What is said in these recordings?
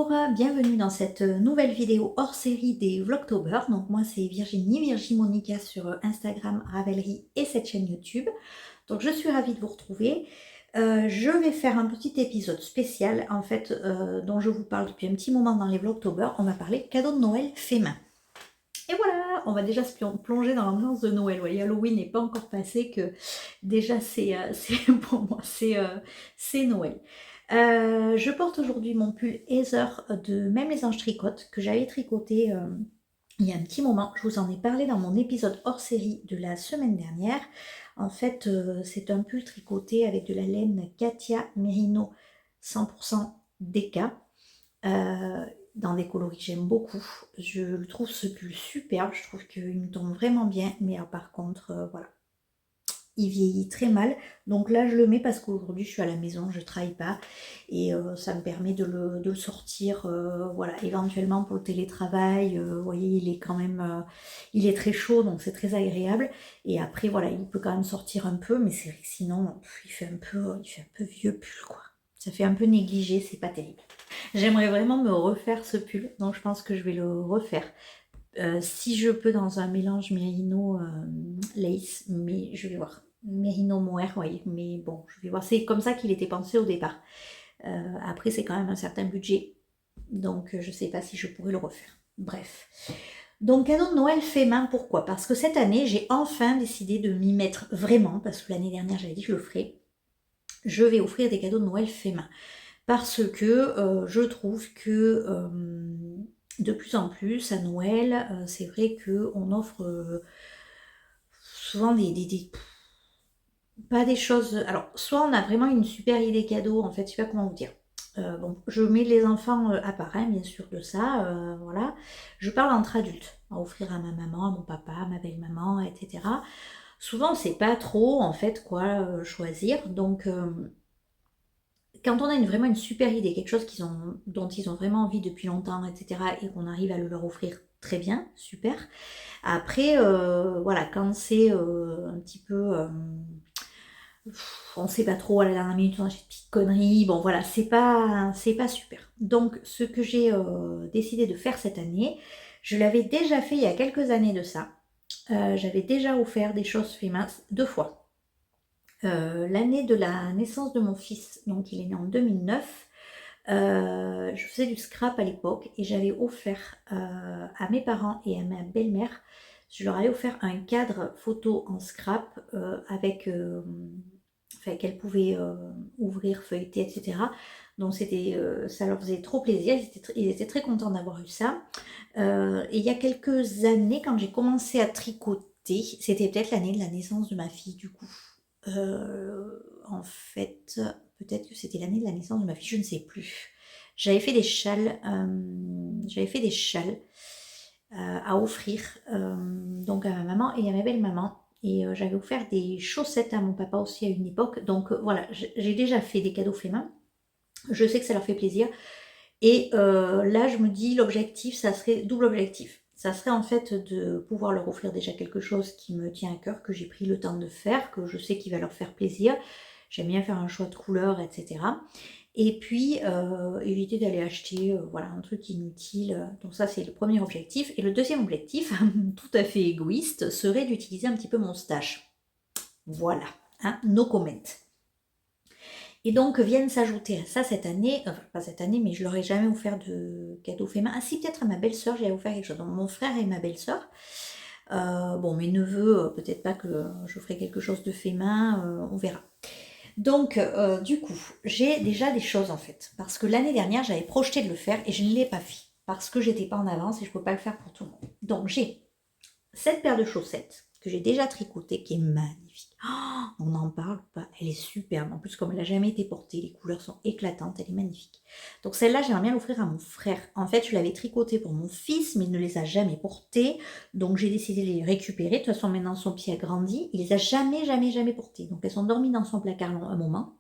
Bonjour, bienvenue dans cette nouvelle vidéo hors série des Vlogtober. Donc moi c'est Virginie Monica sur Instagram, Ravelry et cette chaîne YouTube. Donc je suis ravie de vous retrouver. Je vais faire un petit épisode spécial en fait dont je vous parle depuis un petit moment dans les Vlogtober. On va parler cadeaux de Noël fait main. Et voilà, on va déjà se plonger dans l'ambiance de Noël. Vous voyez, Halloween n'est pas encore passé que déjà c'est pour moi c'est Noël. Je porte aujourd'hui mon pull Heather de Même les anges tricotent que j'avais tricoté il y a un petit moment. Je vous en ai parlé dans mon épisode hors série de la semaine dernière. En fait, c'est un pull tricoté avec de la laine Katia Merino 100% DK. Dans des coloris que j'aime beaucoup. Je le trouve ce pull superbe, je trouve qu'il me tombe vraiment bien, mais par contre, voilà, il vieillit très mal. Donc là, je le mets parce qu'aujourd'hui, je suis à la maison, je travaille pas, et ça me permet de le sortir, voilà, éventuellement pour le télétravail. Vous voyez, il est quand même, il est très chaud, donc c'est très agréable. Et après, voilà, il peut quand même sortir un peu, mais c'est vrai que sinon, il fait un peu vieux pull, quoi. Ça fait un peu négligé, c'est pas terrible. J'aimerais vraiment me refaire ce pull, donc je pense que je vais le refaire. Si je peux dans un mélange Merino lace, mais je vais voir. Merino mohair, oui, mais bon, je vais voir. C'est comme ça qu'il était pensé au départ. Après, c'est quand même un certain budget, donc je sais pas si je pourrais le refaire. Bref. Donc cadeau de Noël fait main, pourquoi? Parce que cette année, j'ai enfin décidé de m'y mettre vraiment, parce que l'année dernière, j'avais dit que je le ferais. Je vais offrir des cadeaux de Noël fait main. Parce que je trouve que de plus en plus à Noël, c'est vrai qu'on offre souvent pas des choses. Alors, soit on a vraiment une super idée cadeau, en fait, je sais pas comment vous dire. Bon, je mets les enfants à part, hein, bien sûr, de ça, voilà. Je parle entre adultes, à offrir à ma maman, à mon papa, à ma belle-maman, etc. Souvent, on sait pas trop, en fait, quoi choisir. Donc, quand on a vraiment une super idée, quelque chose dont ils ont vraiment envie depuis longtemps, etc., et qu'on arrive à le leur offrir très bien, super. Après, voilà, quand c'est un petit peu, on sait pas trop à la dernière minute, on achète une petite connerie, bon voilà, c'est pas super. Donc, ce que j'ai décidé de faire cette année, je l'avais déjà fait il y a quelques années de ça. J'avais déjà offert des choses fait main 2 fois. L'année de la naissance de mon fils, donc il est né en 2009, je faisais du scrap à l'époque et j'avais offert à mes parents et à ma belle-mère, je leur avais offert un cadre photo en scrap avec, enfin, qu'elles pouvaient ouvrir, feuilleter, etc. Donc ça leur faisait trop plaisir, ils étaient très contents d'avoir eu ça. Et il y a quelques années, quand j'ai commencé à tricoter, c'était peut-être l'année de la naissance de ma fille du coup. En fait, peut-être que c'était l'année de la naissance de ma fille, je ne sais plus. J'avais fait des châles, à offrir, donc à ma maman et à ma belle-maman. Et j'avais offert des chaussettes à mon papa aussi à une époque. Donc voilà, j'ai déjà fait des cadeaux faits main. Je sais que ça leur fait plaisir. Et là, je me dis, l'objectif, ça serait double objectif. Ça serait en fait de pouvoir leur offrir déjà quelque chose qui me tient à cœur, que j'ai pris le temps de faire, que je sais qu'il va leur faire plaisir. J'aime bien faire un choix de couleurs, etc. Et puis, éviter d'aller acheter voilà, un truc inutile. Donc ça, c'est le premier objectif. Et le deuxième objectif, tout à fait égoïste, serait d'utiliser un petit peu mon stash. Voilà, hein, no comment. Et donc viennent s'ajouter à ça cette année, enfin pas cette année, mais je leur ai jamais offert de cadeau fait main. Ah si, peut-être à ma belle-sœur, j'ai offert quelque chose. Donc mon frère et ma belle-sœur. Bon, mes neveux, peut-être pas que je ferai quelque chose de fait main, on verra. Donc, du coup, j'ai déjà des choses en fait. Parce que l'année dernière, j'avais projeté de le faire et je ne l'ai pas fait. Parce que j'étais pas en avance et je ne peux pas le faire pour tout le monde. Donc, j'ai cette paire de chaussettes que j'ai déjà tricotée, qui est magnifique. Oh, on n'en parle pas, elle est superbe. En plus, comme elle n'a jamais été portée, les couleurs sont éclatantes, elle est magnifique. Donc celle-là, j'aimerais bien l'offrir à mon frère. En fait, je l'avais tricotée pour mon fils, mais il ne les a jamais portées. Donc j'ai décidé de les récupérer. De toute façon, maintenant son pied a grandi. Il les a jamais portées. Donc elles sont dormies dans son placard un moment.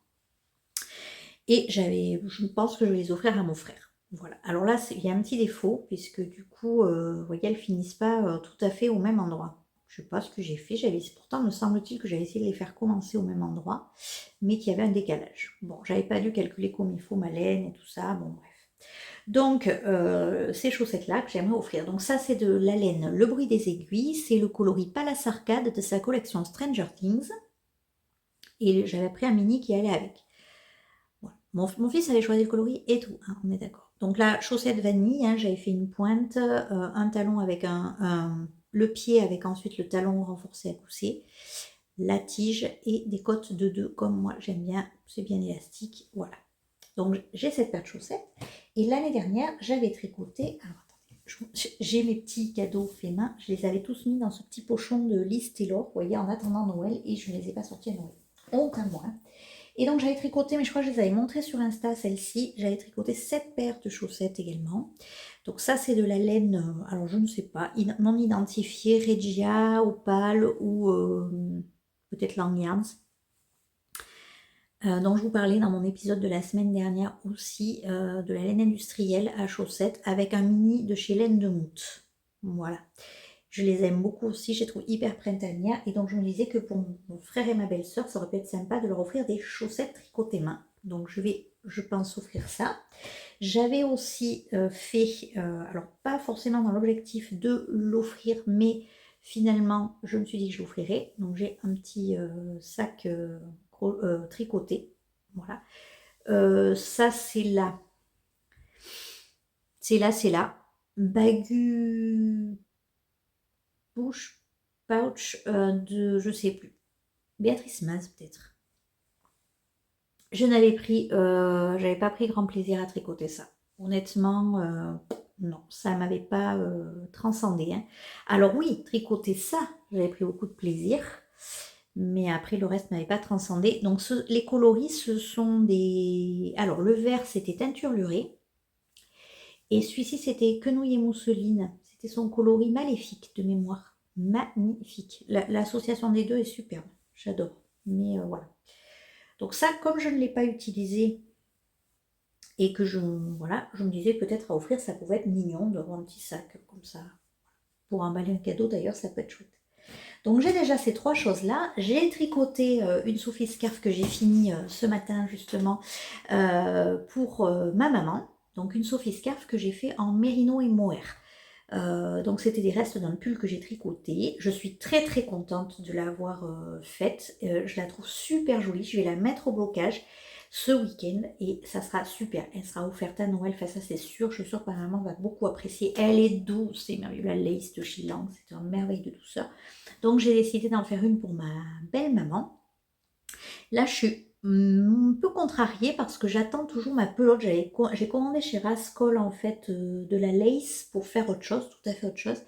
Et je pense que je vais les offrir à mon frère. Voilà. Alors là, il y a un petit défaut, puisque du coup, vous voyez, elles finissent pas tout à fait au même endroit. Je sais pas ce que j'ai fait. Pourtant, me semble-t-il que j'avais essayé de les faire commencer au même endroit, mais qu'il y avait un décalage. Bon, j'avais pas dû calculer comme il faut ma laine et tout ça. Bon, bref. Donc, ces chaussettes-là que j'aimerais offrir. Donc ça, c'est de la laine Le Bruit des Aiguilles. C'est le coloris Palace Arcade de sa collection Stranger Things. Et j'avais pris un mini qui allait avec. Voilà. Mon fils avait choisi le coloris et tout, hein, on est d'accord. Donc la chaussette vanille, hein, j'avais fait une pointe, un talon avec le pied avec ensuite le talon renforcé à gousset, la tige et des côtes de 2 comme moi j'aime bien, c'est bien élastique, voilà. Donc j'ai cette paire de chaussettes et l'année dernière j'avais tricoté, alors attendez, j'ai mes petits cadeaux faits main, je les avais tous mis dans ce petit pochon de Liz Taylor, vous voyez, en attendant Noël et je ne les ai pas sortis à Noël. Honte à moi. Et donc j'avais tricoté, mais je crois que je les avais montrées sur Insta, celle-ci. J'avais tricoté 7 paires de chaussettes également. Donc ça c'est de la laine, alors je ne sais pas, non identifiée, Regia, Opale ou peut-être Lang Yarns. Dont je vous parlais dans mon épisode de la semaine dernière aussi, de la laine industrielle à chaussettes avec un mini de chez Laine de Mout. Voilà. Je les aime beaucoup aussi, je les trouve hyper printanières. Et donc je me disais que pour mon frère et ma belle-sœur, ça aurait pu être sympa de leur offrir des chaussettes tricotées main. Donc je vais, je pense, offrir ça. J'avais aussi fait, alors pas forcément dans l'objectif de l'offrir, mais finalement je me suis dit que je l'offrirais. Donc j'ai un petit sac tricoté. Voilà. Ça c'est là. C'est là, c'est là. Bagu Push pouch de je sais plus. Béatrice Maz peut-être. Je n'avais pris, j'avais pas pris grand plaisir à tricoter ça. Honnêtement, non, ça m'avait pas transcendé. Hein. Alors oui, tricoter ça, j'avais pris beaucoup de plaisir. Mais après, le reste m'avait pas transcendé. Donc les coloris, ce sont des... Alors le vert, c'était teinture lurée. Et celui-ci, c'était quenouille et mousseline. C'était son coloris maléfique de mémoire. Magnifique. L'association des deux est superbe. J'adore. Mais voilà. Donc ça, comme je ne l'ai pas utilisé et que je me disais peut-être à offrir, ça pouvait être mignon d'avoir un petit sac comme ça. Pour emballer un cadeau d'ailleurs, ça peut être chouette. Donc j'ai déjà ces 3 choses-là. J'ai tricoté une Sophie Scarf que j'ai fini ce matin justement pour ma maman. Donc une Sophie Scarf que j'ai fait en mérino et mohair. Donc c'était des restes d'un pull que j'ai tricoté. Je suis très très contente de l'avoir faite. Je la trouve super jolie. Je vais la mettre au blocage ce week-end et ça sera super. Elle sera offerte à Noël. Enfin ça c'est sûr. Je suis sûre que ma maman va beaucoup apprécier. Elle est douce. C'est merveilleux. La lace de chez Lang. C'est une merveille de douceur. Donc j'ai décidé d'en faire une pour ma belle maman. Là je suis un peu contrariée parce que j'attends toujours ma pelote. J'ai commandé chez Rascol en fait de la lace pour faire autre chose, tout à fait autre chose.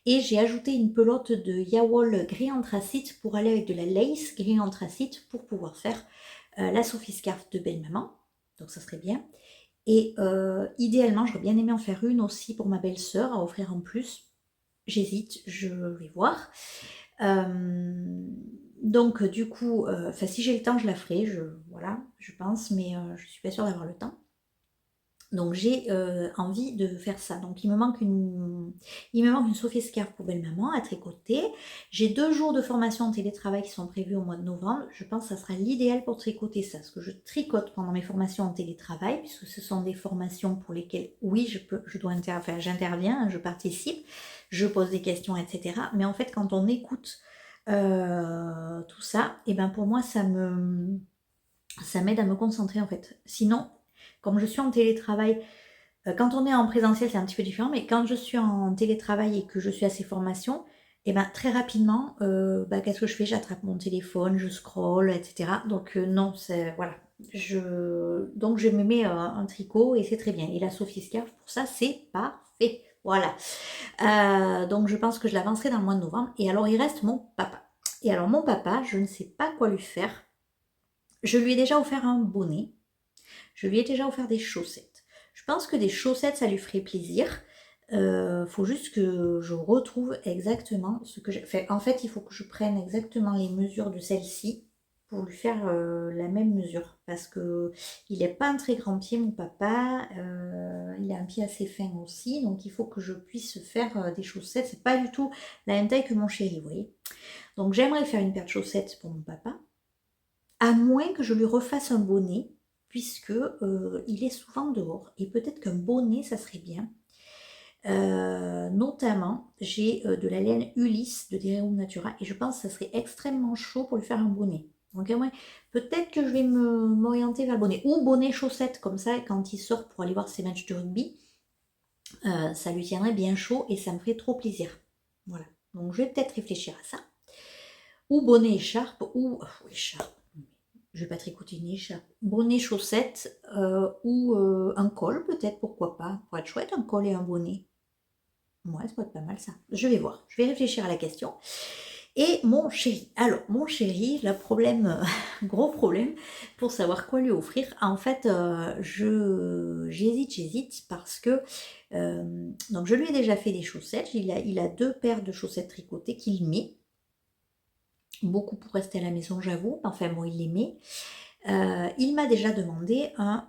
Et j'ai ajouté une pelote de Yawol gris anthracite pour aller avec de la lace gris anthracite pour pouvoir faire la Sophie Scarf de belle maman. Donc ça serait bien. Et idéalement, j'aurais bien aimé en faire une aussi pour ma belle-sœur à offrir en plus. J'hésite, je vais voir. Donc du coup, si j'ai le temps, je la ferai, voilà, je pense, mais je suis pas sûre d'avoir le temps. Donc j'ai envie de faire ça. Donc il me manque une Sophie Scarf pour belle maman à tricoter. J'ai 2 jours de formation en télétravail qui sont prévus au mois de novembre. Je pense que ça sera l'idéal pour tricoter ça, parce que je tricote pendant mes formations en télétravail, puisque ce sont des formations pour lesquelles, oui, j'interviens, je participe, je pose des questions, etc. Mais en fait, quand on écoute tout ça, et ben pour moi, ça m'aide à me concentrer en fait. Sinon, comme je suis en télétravail, quand on est en présentiel, c'est un petit peu différent, mais quand je suis en télétravail et que je suis à ces formations, et ben très rapidement, qu'est-ce que je fais? J'attrape mon téléphone, je scrolle, etc. Donc non, c'est voilà. Donc je me mets un tricot et c'est très bien. Et la Sophie Scarf, pour ça, c'est parfait. Voilà. Donc je pense que je l'avancerai dans le mois de novembre. Et alors il reste mon papa. Et alors mon papa, je ne sais pas quoi lui faire. Je lui ai déjà offert un bonnet. Je lui ai déjà offert des chaussettes. Je pense que des chaussettes, ça lui ferait plaisir. Faut juste que je retrouve exactement ce que j'ai fait. En fait, il faut que je prenne exactement les mesures de celle-ci pour lui faire la même mesure. Parce que il n'est pas un très grand pied, mon papa. Il a un pied assez fin aussi. Donc, il faut que je puisse faire des chaussettes. C'est pas du tout la même taille que mon chéri, vous voyez. Donc, j'aimerais faire une paire de chaussettes pour mon papa. À moins que je lui refasse un bonnet. puisque il est souvent dehors et peut-être qu'un bonnet ça serait bien. Notamment, j'ai de la laine Ulysse de Dererum Natura et je pense que ça serait extrêmement chaud pour lui faire un bonnet. Donc ouais, peut-être que je vais m'orienter vers le bonnet. Ou bonnet chaussette, comme ça, quand il sort pour aller voir ses matchs de rugby, ça lui tiendrait bien chaud et ça me ferait trop plaisir. Voilà. Donc je vais peut-être réfléchir à ça. Ou bonnet écharpe, ou écharpe. Je vais pas tricoter une écharpe. Bonnet chaussette, ou un col peut-être, pourquoi pas. Pour être chouette, un col et un bonnet. Ouais, ça peut être pas mal ça. Je vais voir, je vais réfléchir à la question. Et mon chéri. Alors, mon chéri, le problème, gros problème, pour savoir quoi lui offrir. En fait, j'hésite parce que donc je lui ai déjà fait des chaussettes. Il a 2 paires de chaussettes tricotées qu'il met. Beaucoup pour rester à la maison, j'avoue. Enfin, bon, il les met. Il m'a déjà demandé un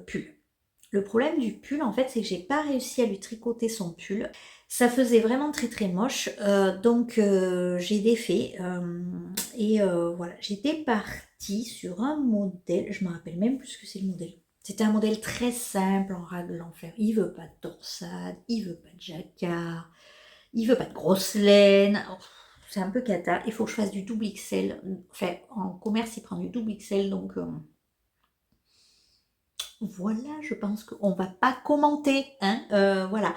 pull. Le problème du pull, en fait, c'est que j'ai pas réussi à lui tricoter son pull. Ça faisait vraiment très très moche, donc j'ai défait et voilà, j'étais partie sur un modèle, je me rappelle même plus ce que c'est le modèle. C'était un modèle très simple en raglan fer. Il veut pas de torsade, il veut pas de jacquard, il veut pas de grosse laine. Oh, c'est un peu cata. Il faut que je fasse du double XL. Enfin, en commerce, il prend du double XL, donc voilà, je pense qu'on va pas commenter, hein, voilà.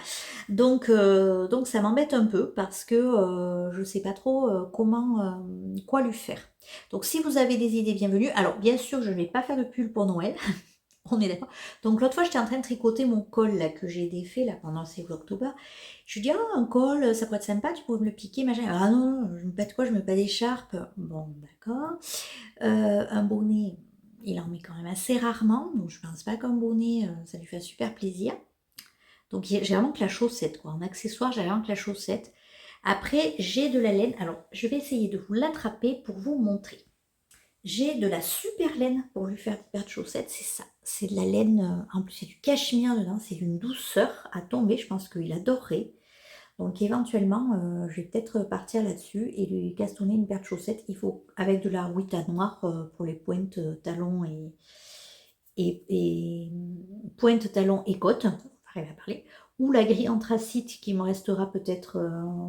Donc ça m'embête un peu parce que je sais pas trop comment, quoi lui faire. Donc si vous avez des idées, bienvenue. Alors bien sûr, je ne vais pas faire de pull pour Noël, on est d'accord. Donc l'autre fois, j'étais en train de tricoter mon col là que j'ai défait là pendant ces Vlogtober. Je lui dis ah un col, ça pourrait être sympa, tu pourrais me le piquer, machin. Ah non, je me mets pas de quoi, je me mets pas d'écharpe. Bon, d'accord. Un bonnet, il en met quand même assez rarement, donc je pense pas qu'un bonnet, ça lui fait super plaisir. Donc j'ai vraiment que la chaussette, quoi. En accessoire, j'ai vraiment que la chaussette. Après, j'ai de la laine. Alors, je vais essayer de vous l'attraper pour vous montrer. J'ai de la super laine pour lui faire une paire de chaussettes, c'est ça. C'est de la laine, en plus c'est du cachemire dedans, c'est une douceur à tomber, je pense qu'il adorerait. Donc éventuellement, je vais peut-être partir là-dessus et lui castonner une paire de chaussettes. Il faut avec de la wita noire pour les pointes talons et pointe talons et côtes. On va arriver à parler. Ou la grille anthracite qui me restera peut-être,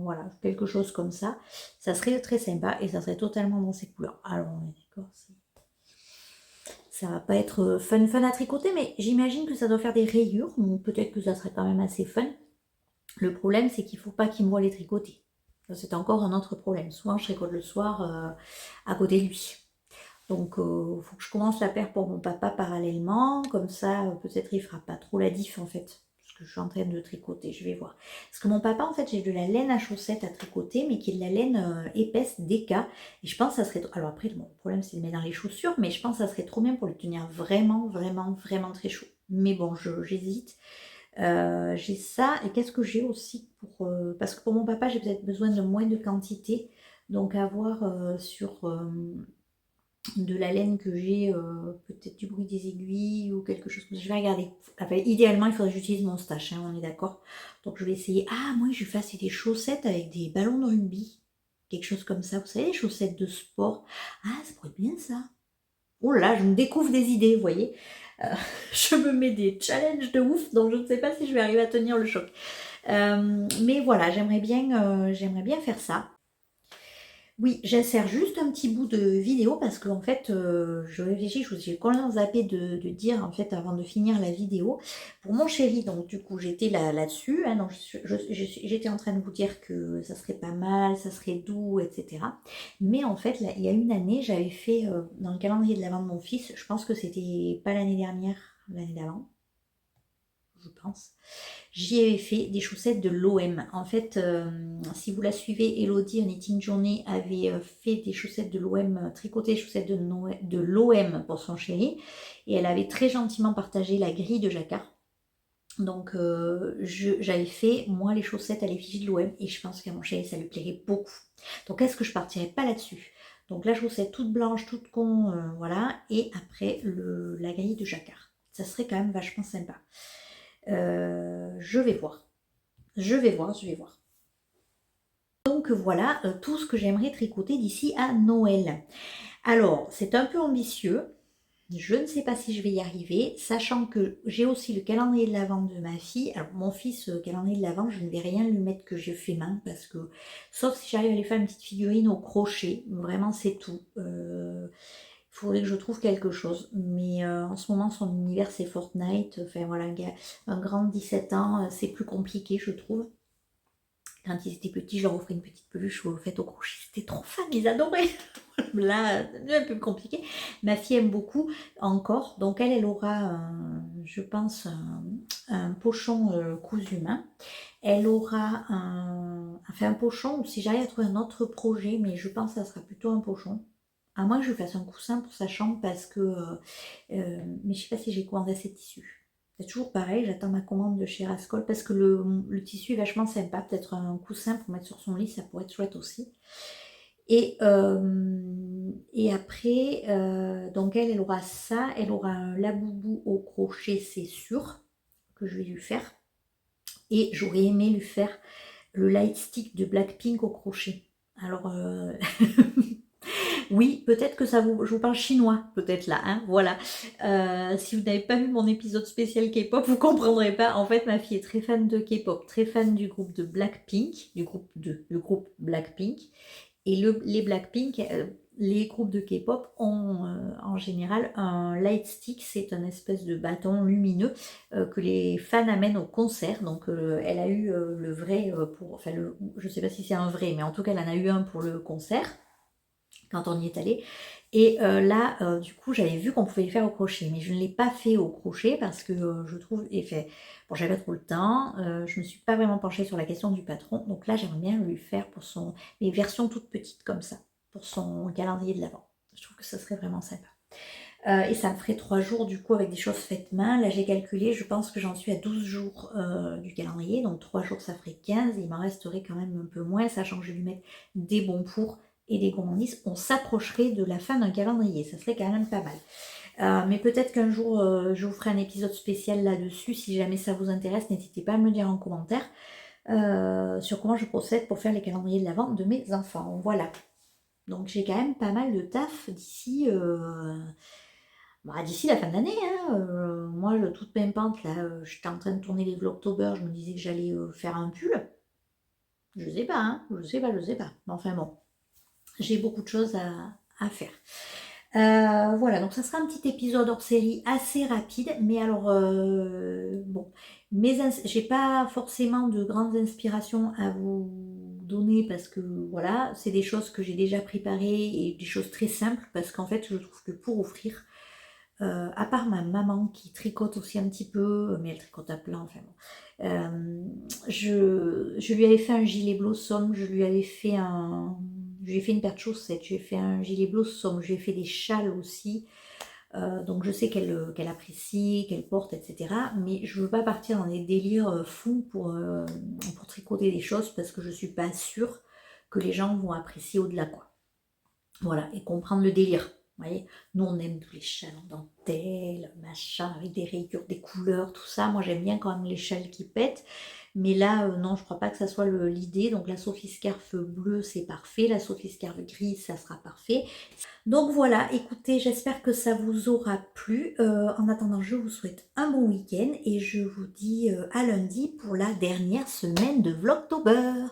voilà, quelque chose comme ça. Ça serait très sympa et ça serait totalement dans ces couleurs. Alors on est d'accord, ça va pas être fun à tricoter, mais j'imagine que ça doit faire des rayures, donc peut-être que ça serait quand même assez fun. Le problème, c'est qu'il ne faut pas qu'il me voie les tricoter. C'est encore un autre problème. Souvent, je tricote le soir à côté de lui. Donc, il faut que je commence la paire pour mon papa parallèlement. Comme ça, peut-être il ne fera pas trop la diff en fait. Parce que je suis en train de tricoter, je vais voir. Parce que mon papa, en fait, j'ai de la laine à chaussettes à tricoter, mais qui est de la laine épaisse DK. Et je pense que ça serait... Alors après, bon, le problème, c'est de mettre dans les chaussures, mais je pense que ça serait trop bien pour le tenir vraiment, vraiment, vraiment très chaud. Mais bon, j'hésite. J'ai ça, et qu'est-ce que j'ai aussi pour... parce que pour mon papa, j'ai peut-être besoin de moins de quantité. Donc avoir sur de la laine que j'ai, peut-être du bruit des aiguilles ou quelque chose comme ça. Je vais regarder. Enfin, idéalement, il faudrait que j'utilise mon stash, hein, on est d'accord. Donc je vais essayer. Ah, moi, je vais faire des chaussettes avec des ballons de rugby. Quelque chose comme ça. Vous savez, les chaussettes de sport. Ah, ça pourrait être bien ça. Oh là, je me découvre des idées, vous voyez. Je me mets des challenges de ouf, donc je ne sais pas si je vais arriver à tenir le choc. Mais voilà, j'aimerais bien faire ça. Oui, j'insère juste un petit bout de vidéo parce qu'en fait, je réfléchis, j'ai complètement zappé de dire en fait avant de finir la vidéo. Pour mon chéri, donc du coup j'étais là-dessus, hein, donc j'étais en train de vous dire que ça serait pas mal, ça serait doux, etc. Mais en fait, là, il y a une année, j'avais fait dans le calendrier de l'avant de mon fils, je pense que c'était pas l'année dernière, l'année d'avant, je pense. J'y avais fait des chaussettes de l'OM. En fait, si vous la suivez, Elodie, en Knitting Journey, avait fait des chaussettes de l'OM, tricoté des chaussettes de l'OM pour son chéri. Et elle avait très gentiment partagé la grille de jacquard. Donc, j'avais fait, moi, les chaussettes à l'effigie de l'OM. Et je pense qu'à mon chéri, ça lui plairait beaucoup. Donc, est-ce que je partirais pas là-dessus? Donc, la chaussette toute blanche, toute con, voilà. Et après, la grille de jacquard. Ça serait quand même vachement sympa. Je vais voir. Je vais voir. Donc voilà tout ce que j'aimerais tricoter d'ici à Noël. Alors, c'est un peu ambitieux. Je ne sais pas si je vais y arriver, sachant que j'ai aussi le calendrier de l'Avent de ma fille. Alors mon fils, calendrier de l'Avent, je ne vais rien lui mettre que j'ai fait main, parce que, sauf si j'arrive à lui faire une petite figurine au crochet, vraiment c'est tout. Il faudrait que je trouve quelque chose. Mais en ce moment, son univers, c'est Fortnite. Enfin voilà, un grand de 17 ans, c'est plus compliqué, je trouve. Quand ils étaient petits, je leur offrais une petite peluche faite au crochet. C'était trop fun, ils adoraient. Là, c'est un peu compliqué. Ma fille aime beaucoup encore. Donc elle aura, je pense, un pochon cousu main. Elle aura un pochon, ou si j'arrive à trouver un autre projet, mais je pense que ça sera plutôt un pochon. À moins que je lui fasse un coussin pour sa chambre, parce que... mais je sais pas si j'ai commandé assez de tissu. C'est toujours pareil, j'attends ma commande de chez Rascol, parce que le tissu est vachement sympa. Peut-être un coussin pour mettre sur son lit, ça pourrait être chouette aussi. Et après, donc elle aura ça, elle aura un laboubou au crochet, c'est sûr, que je vais lui faire. Et j'aurais aimé lui faire le light stick de Blackpink au crochet. Alors, oui, peut-être que je vous parle chinois, peut-être là, hein, voilà. Si vous n'avez pas vu mon épisode spécial K-pop, vous comprendrez pas. En fait, ma fille est très fan de K-pop, très fan du groupe de Blackpink, le groupe Blackpink. Et les Blackpink, les groupes de K-pop ont en général un light stick, c'est un espèce de bâton lumineux que les fans amènent au concert. Donc elle a eu le vrai enfin je sais pas si c'est un vrai, mais en tout cas elle en a eu un pour le concert quand on y est allé. Et là, du coup, j'avais vu qu'on pouvait les faire au crochet, mais je ne l'ai pas fait au crochet parce que je trouve, bon, j'avais pas trop le temps, je me suis pas vraiment penchée sur la question du patron, donc là, j'aimerais bien lui faire pour les versions toutes petites comme ça, pour son calendrier de l'Avent. Je trouve que ça serait vraiment sympa. Et ça me ferait 3 jours du coup avec des choses faites main. Là j'ai calculé, je pense que j'en suis à 12 jours du calendrier, donc 3 jours ça ferait 15, il m'en resterait quand même un peu moins, sachant que je vais lui mettre des bons pour et des gourmandises. On s'approcherait de la fin d'un calendrier, ça serait quand même pas mal. Mais peut-être qu'un jour je vous ferai un épisode spécial là-dessus, si jamais ça vous intéresse, n'hésitez pas à me le dire en commentaire sur comment je procède pour faire les calendriers de l'Avent de mes enfants. Voilà. Donc j'ai quand même pas mal de taf d'ici d'ici la fin de l'année. Hein. Moi, le toute pimpante, là, j'étais en train de tourner les Vlogtober, je me disais que j'allais faire un pull. Je sais pas, hein, je sais pas. Mais enfin bon, j'ai beaucoup de choses à faire. Voilà, donc ça sera un petit épisode hors série assez rapide, mais alors, bon, j'ai pas forcément de grandes inspirations à vous donner parce que voilà, c'est des choses que j'ai déjà préparées et des choses très simples parce qu'en fait, je trouve que pour offrir, à part ma maman qui tricote aussi un petit peu, mais elle tricote à plein, enfin bon. Je lui avais fait un gilet blossom, je lui ai fait une paire de chaussettes, je lui ai fait un gilet blossom, je lui ai fait des châles aussi. Donc je sais qu'elle apprécie, qu'elle porte, etc. Mais je veux pas partir dans des délires fous pour tricoter des choses parce que je suis pas sûre que les gens vont apprécier au-delà, quoi. Voilà, et comprendre le délire. Vous voyez, nous on aime tous les châles en dentelle, machin, avec des rayures, des couleurs, tout ça. Moi j'aime bien quand même les châles qui pètent. Mais là, non, je crois pas que ça soit l'idée. Donc la Sophie Scarf bleue, c'est parfait. La Sophie Scarf grise, ça sera parfait. Donc voilà, écoutez, j'espère que ça vous aura plu. En attendant, je vous souhaite un bon week-end et je vous dis à lundi pour la dernière semaine de Vlogtober.